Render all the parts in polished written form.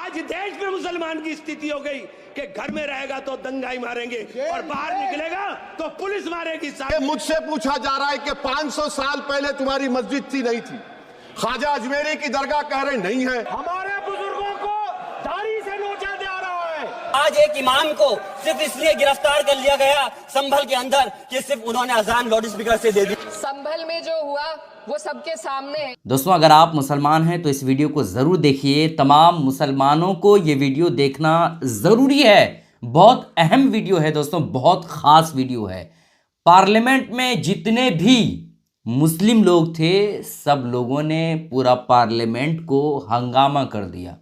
आज देश में मुसलमान की स्थिति हो गई कि घर में रहेगा तो दंगाई मारेंगे और बाहर निकलेगा तो पुलिस मारेगी। मुझसे पूछा जा रहा है कि 500 साल पहले तुम्हारी मस्जिद थी नहीं थी? ख्वाजा अजमेरी की दरगाह कह रहे नहीं है। हमारे बुजुर्गों को दाढ़ी से नोचा जा रहा है। आज एक इमाम को सिर्फ इसलिए गिरफ्तार कर लिया गया संभल के अंदर कि सिर्फ उन्होंने अजान लाउड स्पीकर से दे दी। संभल में जो हुआ वो सबके सामने है। दोस्तों, अगर आप मुसलमान हैं तो इस वीडियो को ज़रूर देखिए। तमाम मुसलमानों को ये वीडियो देखना ज़रूरी है। बहुत अहम वीडियो है दोस्तों, बहुत ख़ास वीडियो है। पार्लियामेंट में जितने भी मुस्लिम लोग थे, सब लोगों ने पूरा पार्लियामेंट को हंगामा कर दिया।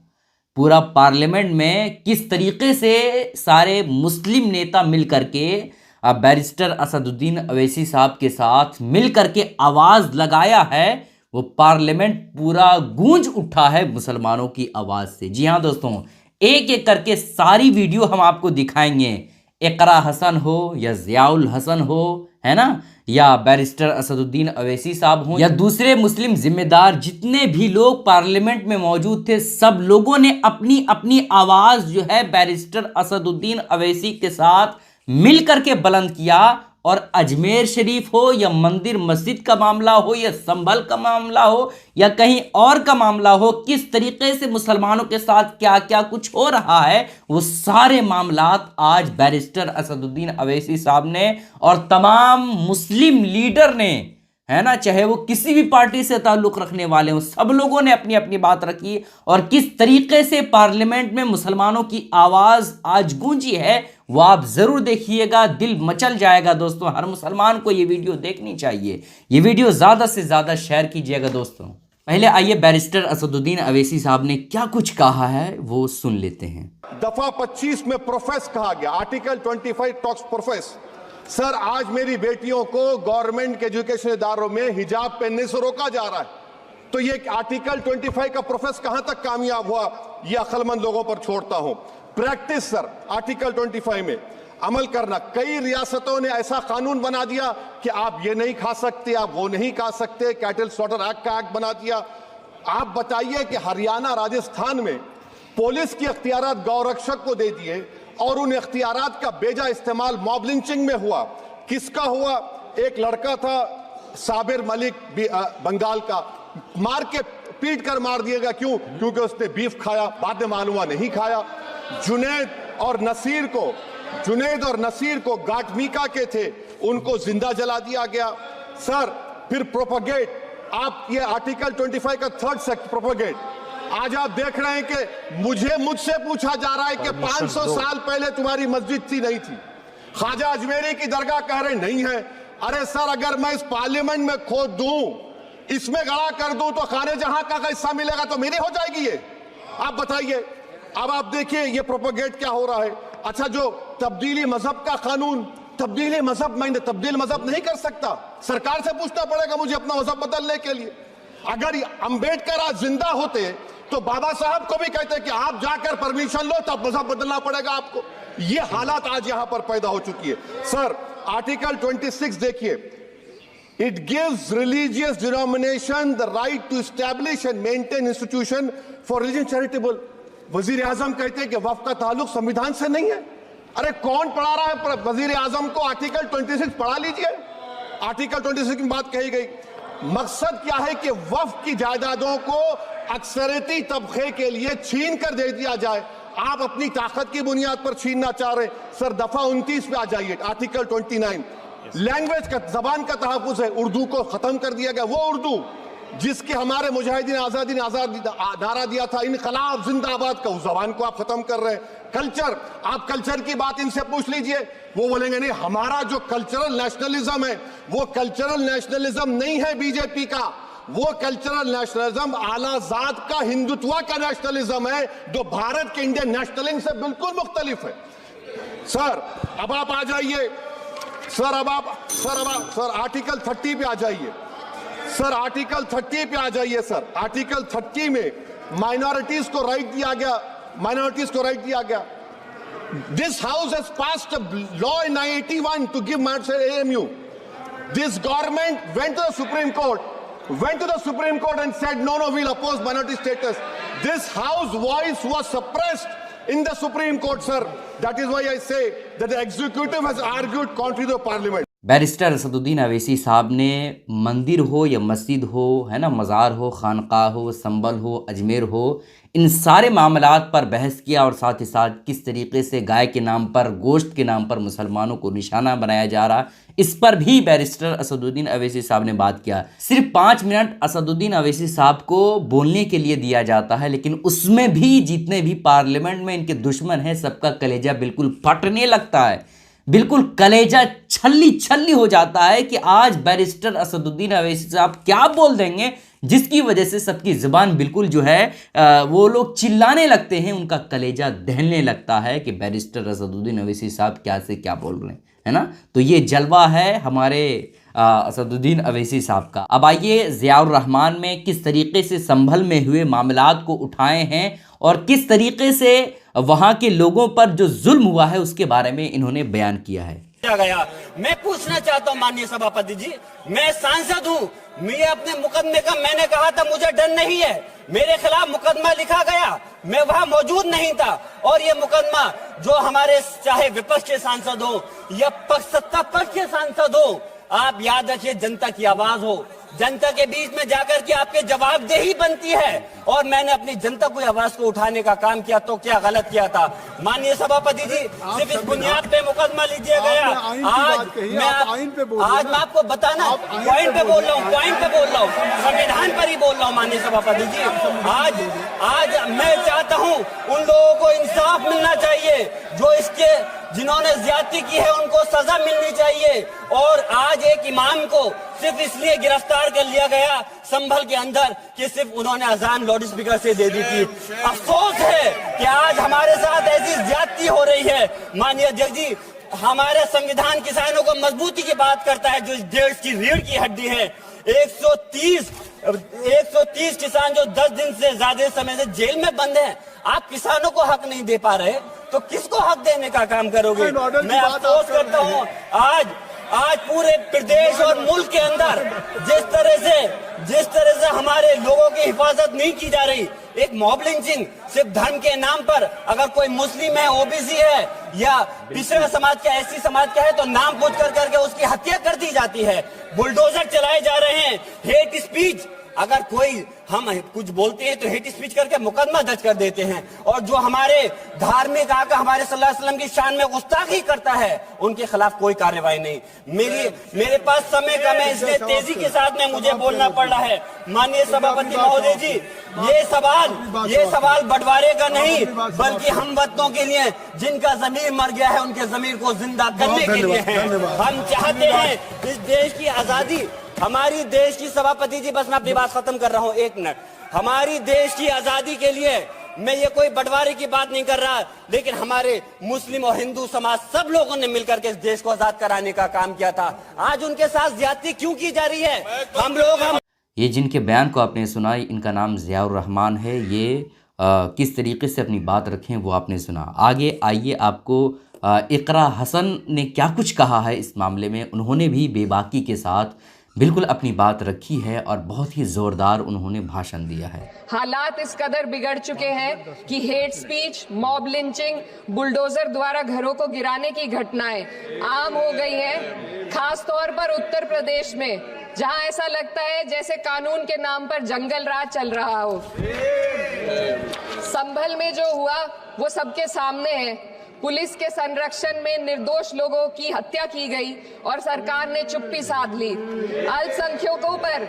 पूरा पार्लियामेंट में किस तरीके से सारे मुस्लिम नेता मिल करके बैरिस्टर असदुद्दीन अवैसी साहब के साथ मिल करके आवाज़ लगाया है, वो पार्लियामेंट पूरा गूंज उठा है मुसलमानों की आवाज़ से। जी हाँ दोस्तों, एक एक करके सारी वीडियो हम आपको दिखाएंगे। इकरा हसन हो या ज़ियाउल हसन हो, है ना, या बैरिस्टर असदुद्दीन अवैसी साहब हो या दूसरे मुस्लिम जिम्मेदार, जितने भी लोग पार्लियामेंट में मौजूद थे, सब लोगों ने अपनी अपनी आवाज़ जो है बैरिस्टर असदुद्दीन अवैसी के साथ मिल करके बुलंद किया। और अजमेर शरीफ हो या मंदिर मस्जिद का मामला हो या संभल का मामला हो या कहीं और का मामला हो, किस तरीके से मुसलमानों के साथ क्या क्या कुछ हो रहा है, वो सारे मामलात आज बैरिस्टर असदुद्दीन अवैसी साहब ने और तमाम मुस्लिम लीडर ने, है ना, चाहे वो किसी भी पार्टी से ताल्लुक़ रखने वाले हों, सब लोगों ने अपनी अपनी बात रखी। और किस तरीके से पार्लियामेंट में मुसलमानों की आवाज़ आज गूंजी है, वो आप ज़रूर देखिएगा। दिल मचल जाएगा दोस्तों। हर मुसलमान को ये वीडियो देखनी चाहिए। ये वीडियो ज़्यादा से ज़्यादा शेयर कीजिएगा दोस्तों। पहले आइए बैरिस्टर असदुद्दीन अवैसी साहब ने क्या कुछ कहा है वो सुन लेते हैं। दफा 25 में प्रोफेस कहा गया, आर्टिकल 25 टॉक्स प्रोफेस। सर, आज मेरी बेटियों को गवर्नमेंट के एजुकेशन इदारों में हिजाब पहनने से रोका जा रहा है, तो ये आर्टिकल 25 का प्रोफेस कहां तक कामयाब हुआ, ये अक्लमंद लोगों पर छोड़ता हूं। प्रैक्टिस सर, आर्टिकल 25 में अमल करना। कई रियासतों ने ऐसा कानून बना दिया कि आप ये नहीं खा सकते, आप वो नहीं खा सकते, कैटल स्लॉटर एक्ट का एक्ट बना दिया। आप बताइए कि हरियाणा, राजस्थान में पुलिस की अख्तियारात गौरक्षक को दे दिए और उन इख्तियारात का बेजा इस्तेमाल मॉब लिंचिंग में हुआ। किसका हुआ? एक लड़का था साबिर मलिक, बंगाल का, मार के पीट कर मार दिया गया। क्यों? क्योंकि उसने बीफ खाया, बाद में मालूम हुआ नहीं खाया। जुनैद और नसीर को गाटमीका के थे, उनको जिंदा जला दिया गया। सर, फिर प्रोपगेट, आप ये आर्टिकल 25 का 3rd सेक्शन प्रोपगेट। आज आप देख रहे हैं कि मुझसे पूछा जा रहा है कि 500 साल पहले तुम्हारी मस्जिद थी नहीं थी? ख्वाजा अजमेरी की दरगाह कह रहे नहीं है। अरे सर, अगर मैं इस पार्लियामेंट में खोद दूं, इसमें गड़ा कर दूं, तो खाने जहां का हिस्सा मिलेगा तो मेरी हो जाएगी ये? आप बताइए। अब आप देखिए ये प्रोपगेट क्या हो रहा है। अच्छा, जो तब्दीली मजहब का कानून, तब्दीली मजहब, मैं तब्दील मजहब नहीं कर सकता, सरकार से पूछना पड़ेगा मुझे अपना मजहब बदलने के लिए। अगर अंबेडकर आज जिंदा होते तो बाबा साहब को भी कहते कि आप जाकर परमिशन लो, तब मजहब बदलना पड़ेगा आपको। ये हालात आज यहां पर पैदा हो चुकी है। सर, आर्टिकल 26 देखिए, it gives religious denomination the right to establish and maintain institution for religion charitable. वजीर आजम कहते हैं कि वक्फ का ताल्लुक संविधान से नहीं है। अरे कौन पढ़ा रहा है वजीर आजम को? आर्टिकल 26 पढ़ा लीजिए। आर्टिकल 26 की बात कही गई। मकसद क्या है कि वक्फ की जायदादों को अक्सरियती तबके के लिए छीन कर दे दिया जाए। आप अपनी ताकत की बुनियाद पर छीनना चाह रहे। सर, दफा 29 पे आ जाइए, आर्टिकल 29। लैंग्वेज का, जबान का तहफ़्फ़ुज़ है। उर्दू को खत्म कर दिया गया। वो उर्दू जिसके हमारे मुजाहिदीन आज़ादी ने नारा दिया था, इनकलाब जिंदाबाद का, उस जबान को आप खत्म कर रहे हैं। कल्चर, आप कल्चर की बात इनसे पूछ लीजिए, वो बोलेंगे नहीं, हमारा जो कल्चरल नेशनलिज्म है वो कल्चरल नेशनलिज्म नहीं है बीजेपी का, वो कल्चरल नेशनलिज्म आलाजाद का हिंदुत्व का नेशनलिज्म है, जो भारत के इंडियन नेशनलिज्म से बिल्कुल मुख्तलिफ है। सर, अब आप आ जाइए। सर, आर्टिकल 30 पे आ जाइए। सर, आर्टिकल 30 पे आ जाइए। सर, आर्टिकल 30 में माइनॉरिटीज को राइट दिया गया। This house has passed a law in 1981 to give minorities AMU. This government went to the Supreme Court and said, no, we'll oppose minority status. this house voice was suppressed in the Supreme Court, sir. That is why I say that the executive has argued contrary to Parliament. Barrister Asaduddin Owaisi साहब ने मंदिर हो या मस्जिद हो, है ना, मज़ार हो, खानकाह हो, संभल हो, अजमेर हो, इन सारे मामलात पर बहस किया और साथ ही साथ किस तरीके से गाय के नाम पर, गोश्त के नाम पर मुसलमानों को निशाना बनाया जा रहा, इस पर भी बैरिस्टर असदुद्दीन अवैसी साहब ने बात किया। सिर्फ 5 मिनट असदुद्दीन अवैसी साहब को बोलने के लिए दिया जाता है, लेकिन उसमें भी जितने भी पार्लियामेंट में इनके दुश्मन हैं सबका कलेजा बिल्कुल फटने लगता है, बिल्कुल कलेजा छल्ली छल्ली हो जाता है कि आज बैरिस्टर असदुद्दीन अवैसी साहब क्या बोल देंगे, जिसकी वजह से सबकी ज़बान बिल्कुल जो है वो लोग चिल्लाने लगते हैं, उनका कलेजा दहलने लगता है कि बैरिस्टर असदुद्दीन अवैसी साहब क्या से क्या बोल रहे हैं, है ना। तो ये जलवा है हमारे असदुद्दीन अवैसी साहब का। अब आइए ज़ियाउर रहमान में किस तरीके से संभल में हुए मामलात को उठाए हैं और किस तरीके से वहां के लोगों पर जो जुल्म हुआ है उसके बारे में इन्होंने बयान किया है। गया मैं पूछना चाहता हूं माननीय सभापति जी, मैं सांसद हूं, मैं अपने मुकदमे का मैंने कहा था मुझे डर नहीं है, मेरे खिलाफ मुकदमा लिखा गया, मैं वहां मौजूद नहीं था और ये मुकदमा जो हमारे चाहे विपक्ष के सांसद हो या सत्ता पक्ष के सांसद हो, आप याद रखिए जनता की आवाज हो, जनता के बीच में जाकर के आपके जवाबदेही बनती है और मैंने अपनी जनता की आवाज को उठाने का काम किया तो क्या गलत किया था। माननीय सभापति जी, सिर्फ इस बुनियाद पे मुकदमा लीजिए गया। आज मैं आपको बताना पॉइंट पे बोल रहा हूँ, संविधान पर ही बोल रहा हूँ माननीय सभापति जी। आज मैं चाहता हूँ उन लोगों को इंसाफ मिलना चाहिए जो इसके जिन्होंने ज्यादती की है उनको सजा मिलनी चाहिए। और आज एक इमाम को सिर्फ इसलिए गिरफ्तार कर लिया गया संभल के अंदर कि सिर्फ उन्होंने अजान लाउड स्पीकर से दे दी थी। अफसोस है कि आज हमारे साथ ऐसी ज्यादती हो रही है। माननीय अध्यक्ष जी, हमारे संविधान किसानों को मजबूती की बात करता है जो इस देश की रीढ़ की हड्डी है। 130 किसान जो 10 दिन से ज्यादा समय से जेल में बंद हैं, आप किसानों को हक नहीं दे पा रहे तो किसको हक देने का काम करोगे। मैं अफसोस करता हूँ आज पूरे प्रदेश और मुल्क के अंदर जिस तरह से हमारे लोगों की हिफाजत नहीं की जा रही, एक मॉब लिंचिंग सिर्फ धर्म के नाम पर, अगर कोई मुस्लिम है, ओबीसी है या पिछड़ा समाज का, एससी समाज का है तो नाम पूछ करके उसकी हत्या कर दी जाती है। बुलडोजर चलाए जा रहे हैं। हेट स्पीच, अगर कोई हम कुछ बोलते हैं तो हेट स्पीच करके मुकदमा दर्ज कर देते हैं और जो हमारे धार्मिक आका हमारे सल्लल्लाहु अलैहि वसल्लम की शान में गुस्ताखी करता है उनके खिलाफ कोई कार्रवाई नहीं। मेरे पास समय कम है इसलिए तेजी के साथ में मुझे बोलना पड़ रहा है। माननीय सभापति महोदय जी, ये सवाल बंटवारे का नहीं बल्कि हम वतनों के लिए जिनका जमीर मर गया है उनके जमीर को जिंदा करने के लिए है। हम चाहते हैं इस देश की आजादी, हमारी देश की सभापति जी, बस मैं अपनी बात खत्म कर रहा हूं, 1 मिनट। हमारी देश की आजादी के लिए मैं ये कोई बंटवारे की बात नहीं कर रहा, लेकिन हमारे मुस्लिम और हिंदू समाज सब लोगों ने मिलकर के इस देश को आजाद कराने का काम किया था। आज उनके साथ ज्यादती क्यों की जा रही है? ये जिनके बयान को आपने सुना, इनका नाम ज़ियाउर रहमान है। ये किस तरीके से अपनी बात रखें वो आपने सुना। आगे आइए आपको इकरा हसन ने क्या कुछ कहा है इस मामले में। उन्होंने भी बेबाकी के साथ बिल्कुल अपनी बात रखी है और बहुत ही जोरदार उन्होंने भाषण दिया है। हालात इस कदर बिगड़ चुके हैं कि hate speech, mob lynching, bulldozer द्वारा घरों को गिराने की घटनाएं आम हो गई हैं, खास तौर पर उत्तर प्रदेश में, जहां ऐसा लगता है जैसे कानून के नाम पर जंगल राज चल रहा हो। संभल में जो हुआ वो सबके सामने है। पुलिस के संरक्षण में निर्दोष लोगों की हत्या की गई और सरकार ने चुप्पी साध ली। अल्पसंख्यकों पर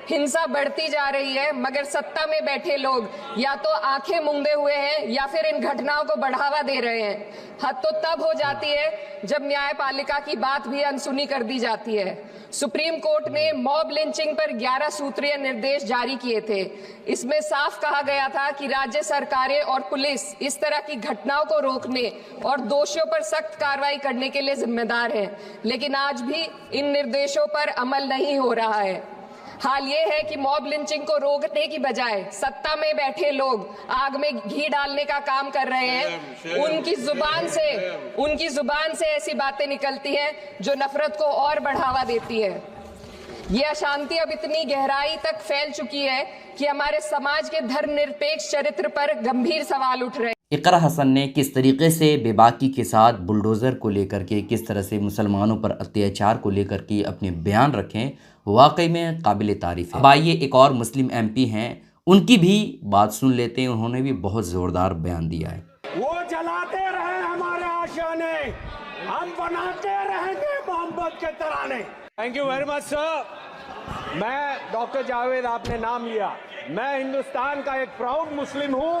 हिंसा बढ़ती जा रही है, मगर सत्ता में बैठे लोग या तो आंखें मूंदे हुए हैं या फिर इन घटनाओं को बढ़ावा दे रहे हैं। हद तो तब हो जाती है जब न्यायपालिका की बात भी अनसुनी कर दी जाती है। सुप्रीम कोर्ट ने मॉब लिंचिंग पर 11 सूत्रीय निर्देश जारी किए थे। इसमें साफ कहा गया था कि राज्य सरकारें और पुलिस इस तरह की घटनाओं को रोकने और दोषियों पर सख्त कार्रवाई करने के लिए जिम्मेदार हैं, लेकिन आज भी इन निर्देशों पर अमल नहीं हो रहा है। हाल ये है कि मॉब लिंचिंग को रोकने की बजाय सत्ता में बैठे लोग आग में घी डालने का काम कर रहे हैं। उनकी जुबान से ऐसी बातें निकलती हैं जो नफरत को और बढ़ावा देती है। ये अशांति अब इतनी गहराई तक फैल चुकी है कि हमारे समाज के धर्मनिरपेक्ष चरित्र पर गंभीर सवाल उठ रहे हैं। इकरा हसन ने किस तरीके से बेबाकी के साथ बुलडोज़र को लेकर के, किस तरह से मुसलमानों पर अत्याचार को लेकर के अपने बयान रखें, वाकई में काबिल तारीफ़ है। अब आइए एक और मुस्लिम MP हैं, उनकी भी बात सुन लेते हैं। उन्होंने भी बहुत ज़ोरदार बयान दिया है। वो जलाते रहे हमारे आशियाने, हम बनाते रहेंगे मोहब्बत के तराने। Thank you very much sir. मैं डॉक्टर जावेद, आपने नाम लिया, मैं हिंदुस्तान का एक प्राउड मुस्लिम हूँ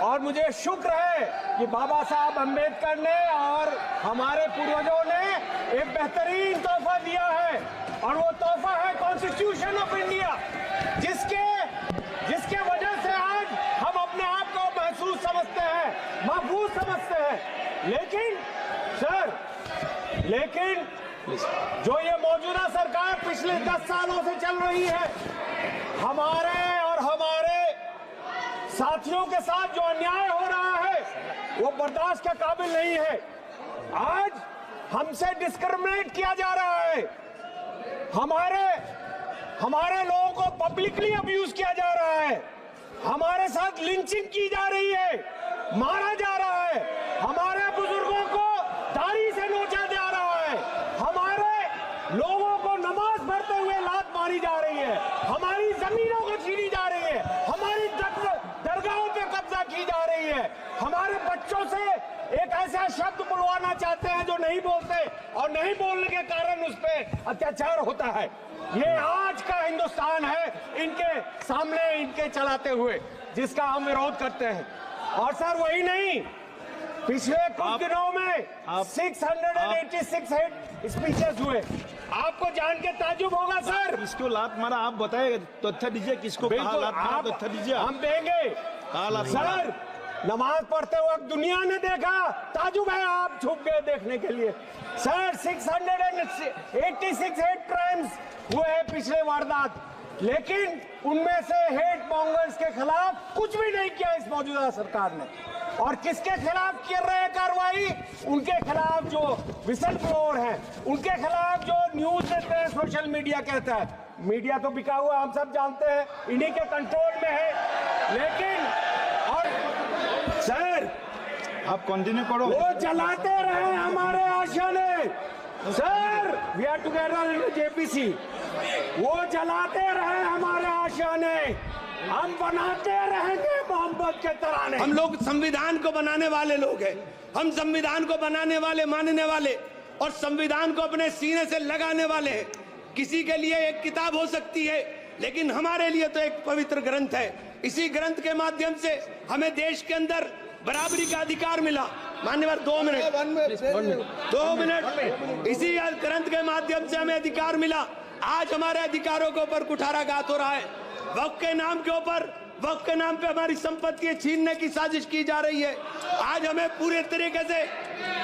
और मुझे शुक्र है कि बाबा साहब अम्बेडकर ने और हमारे पूर्वजों ने एक बेहतरीन तोहफा दिया है और वो तोहफा है कॉन्स्टिट्यूशन ऑफ इंडिया, जिसके वजह से आज हम अपने आप को महसूस समझते हैं, महफूज समझते हैं। लेकिन जो ये मौजूदा सरकार पिछले 10 सालों से चल रही है, हमारे साथियों के साथ जो अन्याय हो रहा है वो बर्दाश्त के काबिल नहीं है। आज हमसे डिस्क्रिमिनेट किया जा रहा है, हमारे लोगों को पब्लिकली अब्यूज किया जा रहा है, हमारे साथ लिंचिंग की जा रही है, मारा जा रहा है, हमारे बुजुर्गों को दाढ़ी से नोचा जा रहा है, हमारे लोगों को नमाज पढ़ते हुए लात मारी जा रही है, हमारी जमीनों को छीनी जा रही है, हमारी दरगाहों पे कब्जा की जा रही है, हमारे बच्चों से एक ऐसा शब्द बुलवाना चाहते हैं जो नहीं बोलते और नहीं बोलने के कारण उस पर अत्याचार होता है। ये आज का हिंदुस्तान है इनके सामने, इनके चलाते हुए, जिसका हम विरोध करते हैं। और सर वही नहीं, पिछले कुछ दिनों में 686 हेड स्पीचेस हुए। आपको जान के ताजुब होगा सर। किसको लात मारा आप बताइए, तथ्य दीजिए, किसको कहा लात मारा, तथ्य दीजिए। हम देंगे सर। नमाज पढ़ते वक्त दुनिया ने देखा, ताजुब है आप छुप गए देखने के लिए। सर 686 हेट क्राइम्स हुए हैं पिछले वारदात, लेकिन उनमें से हेट मॉन्गर्स के खिलाफ कुछ भी नहीं किया इस मौजूदा सरकार ने। और किसके खिलाफ कर रहे हैं कार्रवाई? उनके खिलाफ जो विसल ब्लोअर हैं, उनके खिलाफ जो न्यूज देते हैं, सोशल मीडिया कहता है। मीडिया तो बिका हुआ, हम सब जानते हैं, इन्हीं के कंट्रोल में है। लेकिन और सर आप कंटिन्यू करो। वो जलाते रहे हमारे आशियाने, sir we are together in JPC। वो जलाते रहे हमारे आशियाने, हम बनाते रहेंगे मोहब्बत के तराने। हम लोग संविधान को बनाने वाले लोग हैं, हम संविधान को बनाने वाले, मानने वाले और संविधान को अपने सीने से लगाने वाले हैं। किसी के लिए एक किताब हो सकती है, लेकिन हमारे लिए तो एक पवित्र ग्रंथ है। इसी ग्रंथ के माध्यम से हमें देश के अंदर बराबरी का अधिकार मिला। मान्यवर 2 मिनट। इसी ग्रंथ के माध्यम से हमें अधिकार मिला। आज हमारे अधिकारों के ऊपर कुठाराघात हो रहा है। वक्फ के नाम के ऊपर, वक्फ के नाम पे हमारी संपत्ति छीनने की साजिश की जा रही है। आज हमें पूरे तरीके से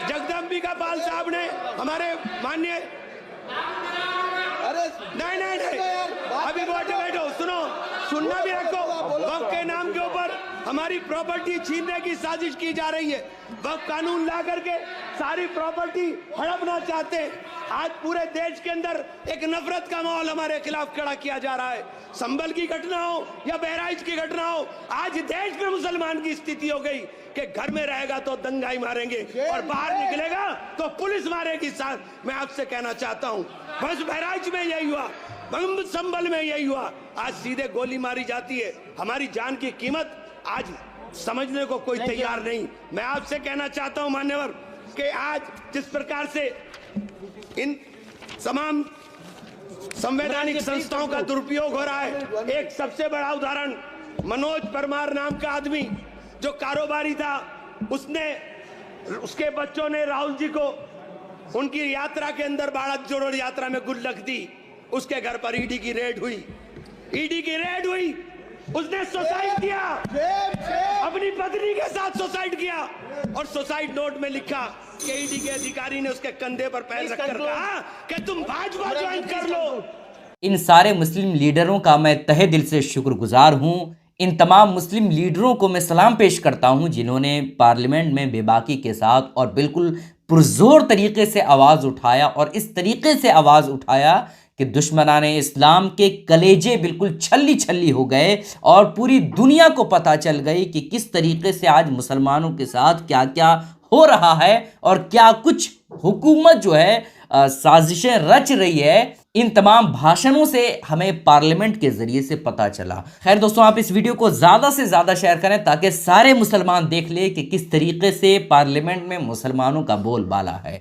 जगदम्बिका पाल साहब ने हमारे माननीय नहीं अभी बैठो, सुनो, सुनना भी रखो। वक्फ के नाम के ऊपर हमारी प्रॉपर्टी छीनने की साजिश की जा रही है। वक्फ कानून ला करके सारी प्रॉपर्टी हड़पना चाहते हैं। आज पूरे देश के अंदर एक नफरत का माहौल हमारे खिलाफ खड़ा किया जा रहा है। संभल की घटना हो या बहराइच की घटना हो, आज देश में मुसलमान की स्थिति हो गई कि घर में रहेगा तो दंगाई मारेंगे और बाहर निकलेगा तो पुलिस मारेगी। साथ मैं आपसे कहना चाहता हूँ, बस बहराइच में यही हुआ, संभल में यही हुआ। आज सीधे गोली मारी जाती है। हमारी जान की कीमत आज समझने को कोई तैयार नहीं। मैं आपसे कहना चाहता हूं मान्यवर कि आज जिस प्रकार से इन तमाम संवैधानिक संस्थाओं का दुरुपयोग हो रहा है, एक सबसे बड़ा उदाहरण मनोज परमार नाम का आदमी जो कारोबारी था, उसके बच्चों ने राहुल जी को उनकी यात्रा के अंदर भारत जोड़ो यात्रा में गुल्लक दी। उसके घर पर ईडी की रेड हुई, उसने सुसाइड किया, अपनी पत्नी के साथ सुसाइड किया और सुसाइड नोट में लिखा कि ईडी के अधिकारी ने उसके कंधे पर पैर रखकर कहा कि तुम भाजपा ज्वाइन कर लो। इन सारे मुस्लिम लीडरों का मैं तहे दिल से शुक्रगुजार हूं। इन तमाम मुस्लिम लीडरों को मैं सलाम पेश करता हूं जिन्होंने पार्लियामेंट में बेबाकी के साथ और बिल्कुल पुरजोर तरीके से आवाज़ उठाया और इस तरीके से आवाज़ उठाया कि दुश्मनाने इस्लाम के कलेजे बिल्कुल छल्ली छल्ली हो गए और पूरी दुनिया को पता चल गई कि किस तरीके से आज मुसलमानों के साथ क्या क्या हो रहा है और क्या कुछ हुकूमत जो है साजिशें रच रही है। इन तमाम भाषणों से हमें पार्लियामेंट के जरिए से पता चला। खैर दोस्तों, आप इस वीडियो को ज़्यादा से ज़्यादा शेयर करें ताकि सारे मुसलमान देख ले कि किस तरीके से पार्लियामेंट में मुसलमानों का बोलबाला है।